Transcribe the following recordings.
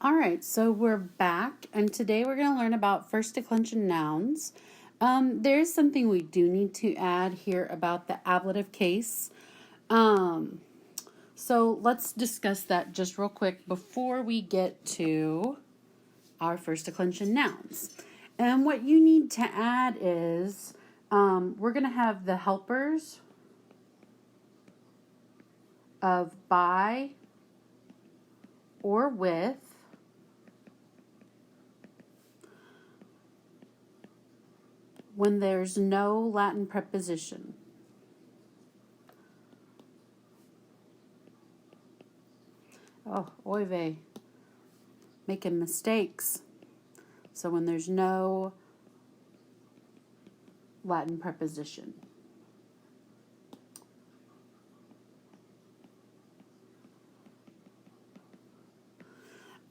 All right, so we're back, and today we're going to learn about first declension nouns. There's something we do need to add here about the ablative case. So let's discuss that just real quick before we get to our first declension nouns. And what you need to add is we're going to have the helpers of by or with when there's no Latin preposition. Oh, oy vey. Making mistakes. So when there's no Latin preposition.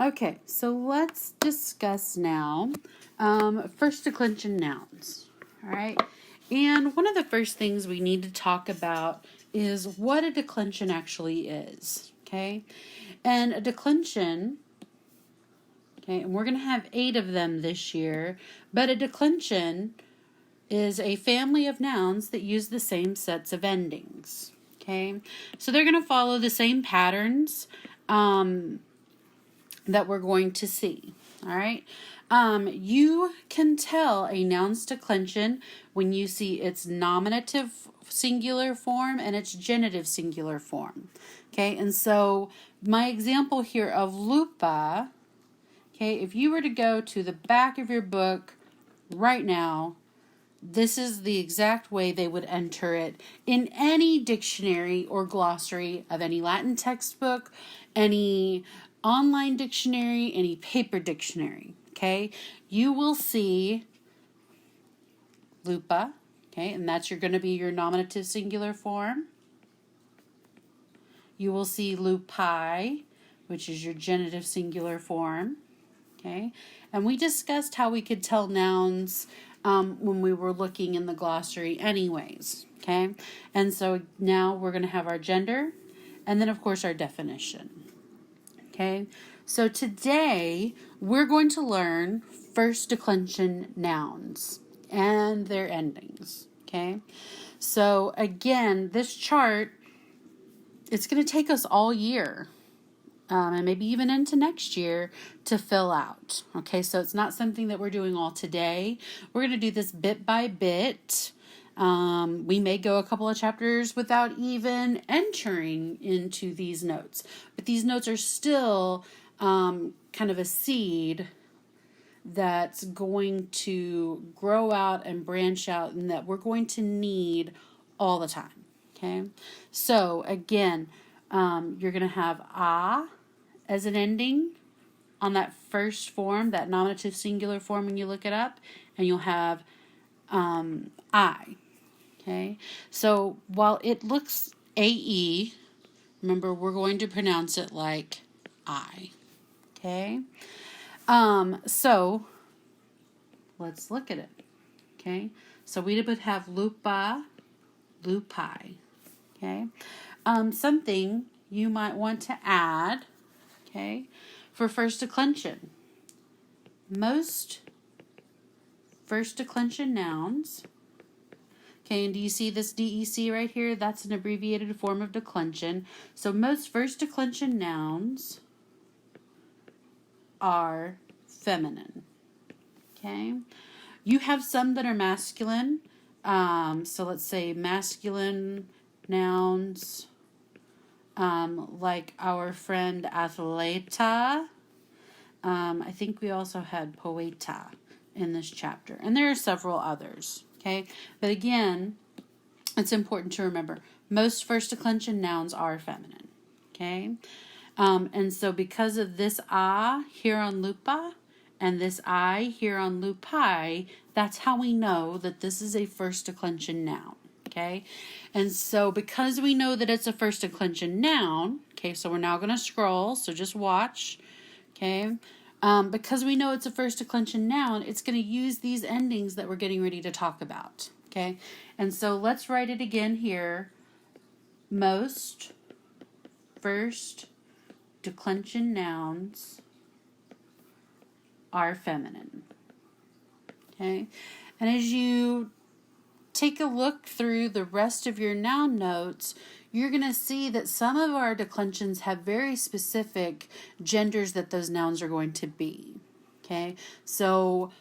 Okay, so let's discuss now first declension nouns. All right, and one of the first things we need to talk about is what a declension actually is. Okay, and a declension, okay, and we're going to have 8 of them this year, but a declension is a family of nouns that use the same sets of endings. Okay, so they're going to follow the same patterns that we're going to see. All right. You can tell a noun's declension when you see its nominative singular form and its genitive singular form. Okay, and so my example here of lupa, okay, if you were to go to the back of your book right now, this is the exact way they would enter it in any dictionary or glossary of any Latin textbook, any online dictionary, any paper dictionary. Okay, you will see lupa, okay, and that's going to be your nominative singular form. You will see lupi, which is your genitive singular form. Okay, and we discussed how we could tell nouns when we were looking in the glossary anyways. Okay, and so now we're going to have our gender and then of course our definition. Okay, so today we're going to learn first declension nouns and their endings. Okay, so again, this chart, it's going to take us all year and maybe even into next year to fill out. Okay, so it's not something that we're doing all today. We're going to do this bit by bit. We may go a couple of chapters without even entering into these notes, but these notes are still kind of a seed that's going to grow out and branch out and that we're going to need all the time. Okay, so again, you're going to have as an ending on that first form, that nominative singular form when you look it up, and you'll have I. Okay, so while it looks AE, remember we're going to pronounce it like I. Okay, so let's look at it. Okay, so we would have lupa, lupi. Okay, something you might want to add, okay, for first declension. Most first declension nouns, okay, and do you see this DEC right here? That's an abbreviated form of declension. So most first declension nouns are feminine. Okay, you have some that are masculine. So let's say masculine nouns, like our friend Athleta. I think we also had poeta in this chapter, and there are several others. Okay, but again, it's important to remember most first declension nouns are feminine. Okay, and so because of this here on lupa and this I here on lupi, that's how we know that this is a first declension noun. Okay, and so because we know that it's a first declension noun, okay, so we're now going to scroll, so just watch. Okay, because we know it's a first declension noun, it's going to use these endings that we're getting ready to talk about. Okay, and so let's write it again here. Most first declension nouns are feminine. Okay? And as you take a look through the rest of your noun notes, you're going to see that some of our declensions have very specific genders that those nouns are going to be. Okay? So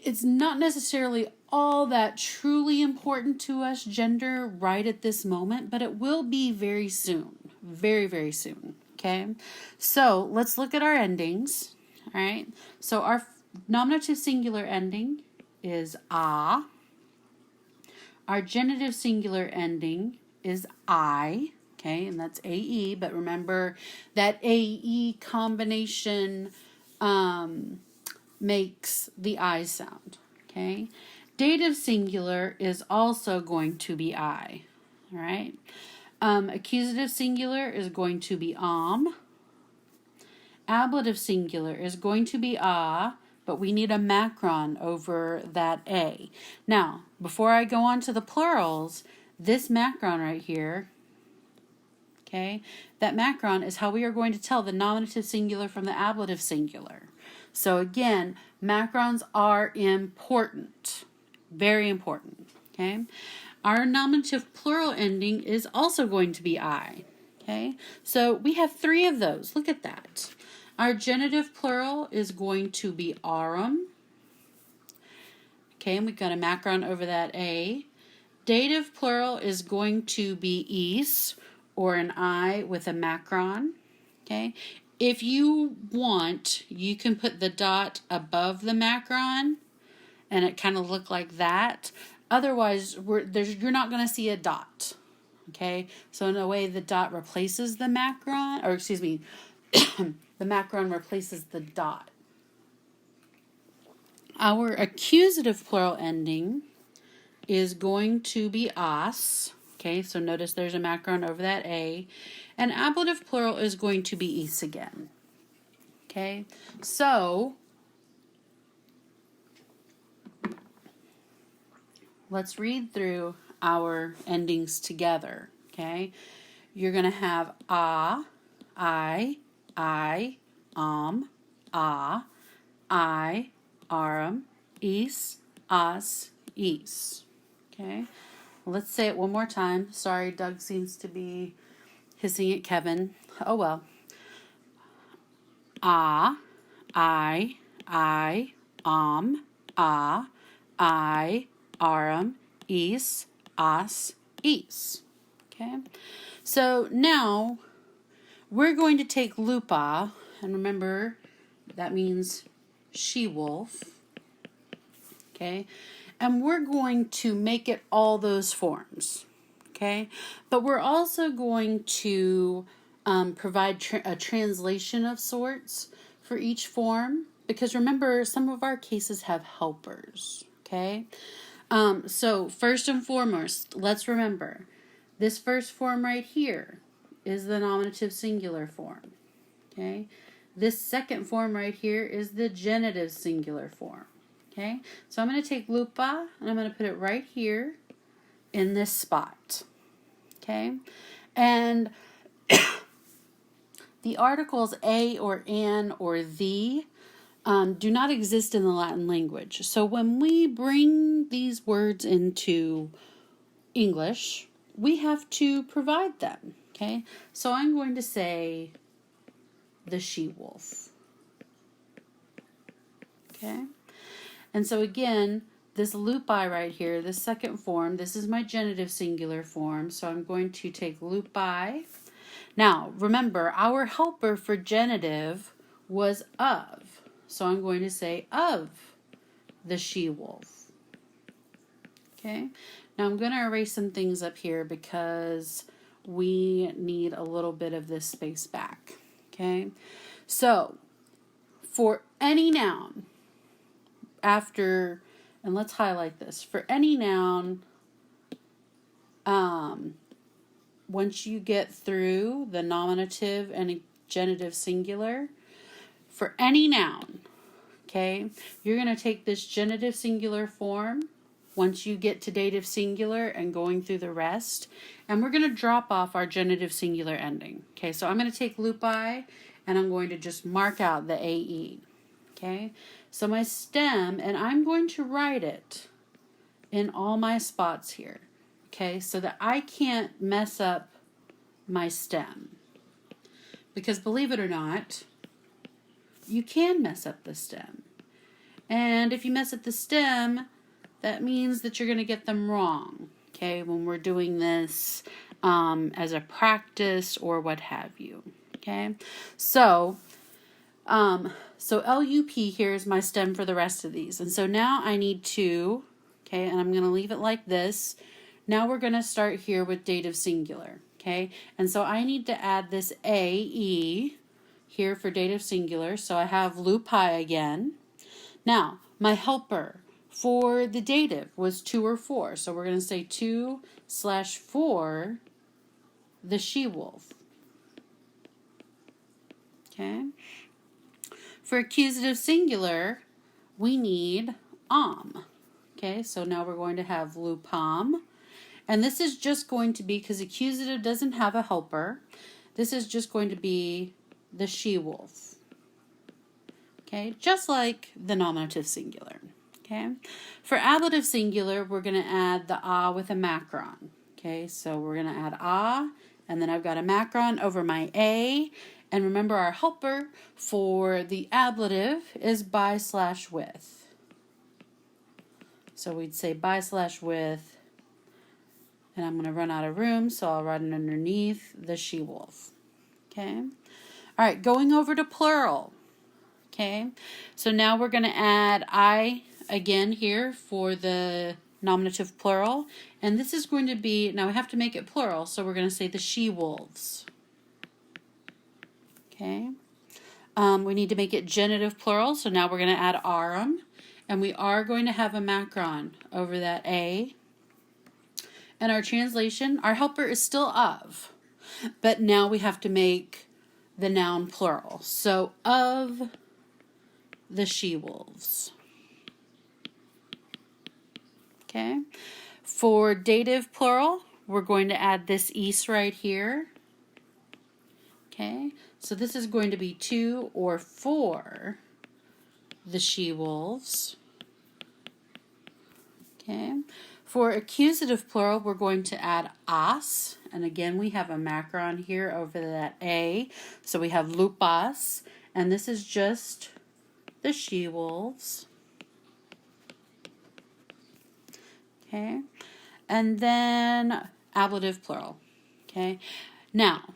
it's not necessarily all that truly important to us, gender, right at this moment, but it will be very soon. Very, very soon. Okay? So let's look at our endings. All right? So our nominative singular ending is a. Our genitive singular ending is I. Okay? And that's AE, but remember that AE combination makes the I sound. Okay? Dative singular is also going to be I. All right? Accusative singular is going to be Ablative singular is going to be but we need a macron over that A. Now, before I go on to the plurals, this macron right here, okay, that macron is how we are going to tell the nominative singular from the ablative singular. So again, macrons are important. Very important. Okay? Our nominative plural ending is also going to be I. Okay? So we have 3 of those. Look at that. Our genitive plural is going to be aurum. Okay, and we've got a macron over that A. Dative plural is going to be eis, or an I with a macron. Okay? If you want, you can put the dot above the macron and it kind of look like that. Otherwise, you're not going to see a dot. Okay? So in a way, the dot replaces the macron, or excuse me, the macron replaces the dot. Our accusative plural ending is going to be as. Okay, so notice there's a macron over that A. And ablative plural is going to be eis again. Okay, so let's read through our endings together. Okay, you're going to have I, arum, eis, as, eis. Okay, let's say it one more time. Sorry, Doug seems to be hissing at Kevin. Oh well. I, arum, eis, as, eis. Okay, so now we're going to take lupa, and remember that means she-wolf. Okay, and we're going to make it all those forms. Okay, but we're also going to provide a translation of sorts for each form, because remember, some of our cases have helpers. Okay, so first and foremost, let's remember this first form right here is the nominative singular form. Okay, this second form right here is the genitive singular form. Okay, so I'm going to take lupa and I'm going to put it right here in this spot. Okay, and the articles a or an or the do not exist in the Latin language. So when we bring these words into English, we have to provide them. Okay, so I'm going to say the she-wolf. Okay, and so again, this lupi right here, the second form, this is my genitive singular form, so I'm going to take lupi. Now, remember, our helper for genitive was of, so I'm going to say of the she-wolf. Okay, now I'm going to erase some things up here because we need a little bit of this space back. Okay, so for any noun after, and let's highlight this, for any noun, once you get through the nominative and genitive singular, for any noun, okay, you're going to take this genitive singular form once you get to dative singular and going through the rest, and we're going to drop off our genitive singular ending. Okay, so I'm going to take lupi and I'm going to just mark out the AE. Okay, so my stem, and I'm going to write it in all my spots here. Okay, so that I can't mess up my stem. Because believe it or not, you can mess up the stem. And if you mess up the stem, that means that you're going to get them wrong. Okay, when we're doing this as a practice or what have you. Okay, so LUP here is my stem for the rest of these. And so now I need to, okay, and I'm going to leave it like this. Now we're going to start here with dative singular. Okay, and so I need to add this AE here for dative singular. So I have lupi again. Now, my helper for the dative was 2 or 4. So we're going to say 2/4 the she-wolf. Okay. For accusative singular, we need Okay, so now we're going to have lupam. And this is just going to be, because accusative doesn't have a helper, this is just going to be the she-wolf. Okay, just like the nominative singular. Okay, for ablative singular, we're going to add the with a macron. Okay, so we're going to add and then I've got a macron over my a. And remember, our helper for the ablative is by/with. So we'd say by/with, and I'm going to run out of room, so I'll write it underneath the she-wolf. Okay, all right, going over to plural. Okay, so now we're going to add I again here for the nominative plural. And this is going to be, now we have to make it plural, so we're going to say the she-wolves. Okay, we need to make it genitive plural, so now we're going to add arum. And we are going to have a macron over that A. And our translation, our helper is still of, but now we have to make the noun plural. So of the she-wolves. Okay. For dative plural, we're going to add this east right here. Okay. So this is going to be 2 or 4 the she-wolves. Okay. For accusative plural, we're going to add as. And again, we have a macron here over that A. So we have lupas. And this is just the she-wolves. Okay. And then ablative plural. Okay. Now,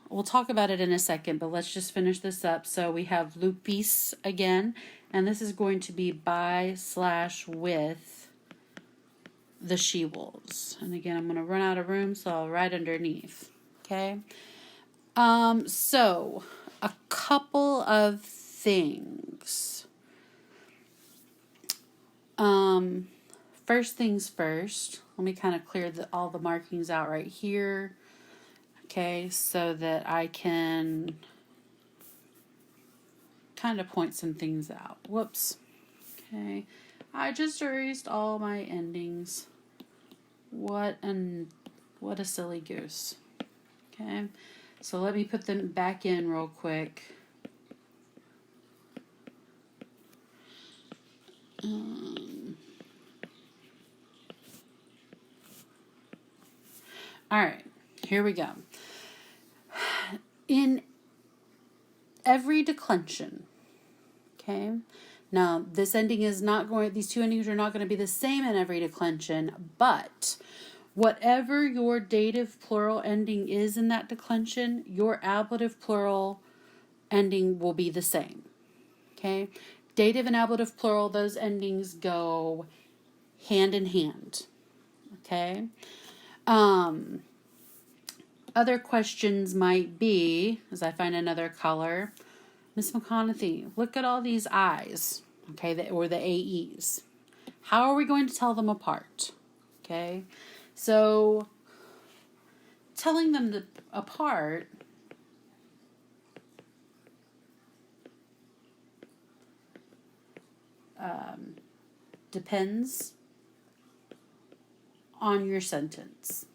we'll talk about it in a second, but let's just finish this up. So we have lupis again. And this is going to be by/with the she-wolves. And again, I'm going to run out of room, so I'll write underneath. Okay. So a couple of things. First things first, let me kind of clear all the markings out right here. Okay, so that I can kind of point some things out. Whoops. Okay, I just erased all my endings. What a silly goose. Okay, so let me put them back in real quick. All right, here we go. In every declension, okay, now this ending is not going, these two endings are not going to be the same in every declension, but whatever your dative plural ending is in that declension, your ablative plural ending will be the same. Okay, dative and ablative plural, those endings go hand in hand. Okay. Other questions might be, as I find another color, Miss McConaughey, look at all these I's, okay, or the AEs. How are we going to tell them apart? Okay, so telling them apart depends on your sentence.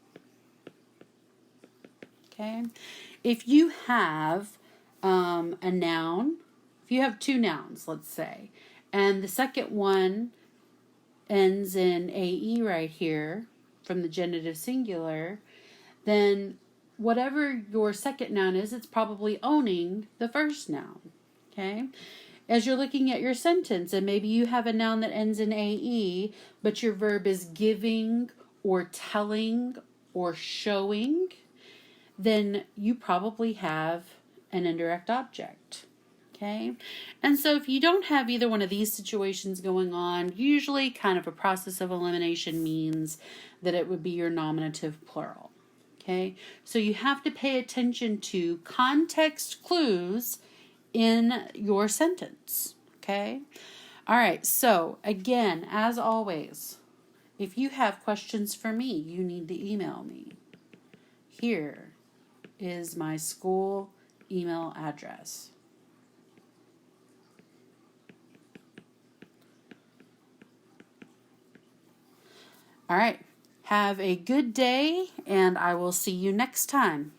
Okay, if you have a noun if you have two nouns, let's say, and the second one ends in AE right here from the genitive singular, then whatever your second noun is, it's probably owning the first noun. Okay? As you're looking at your sentence, and maybe you have a noun that ends in AE, but your verb is giving or telling or showing, then you probably have an indirect object. Okay? And so if you don't have either one of these situations going on, usually kind of a process of elimination means that it would be your nominative plural. Okay? So you have to pay attention to context clues in your sentence. Okay? All right. So again, as always, if you have questions for me, you need to email me. Here is my school email address. All right. Have a good day, and I will see you next time.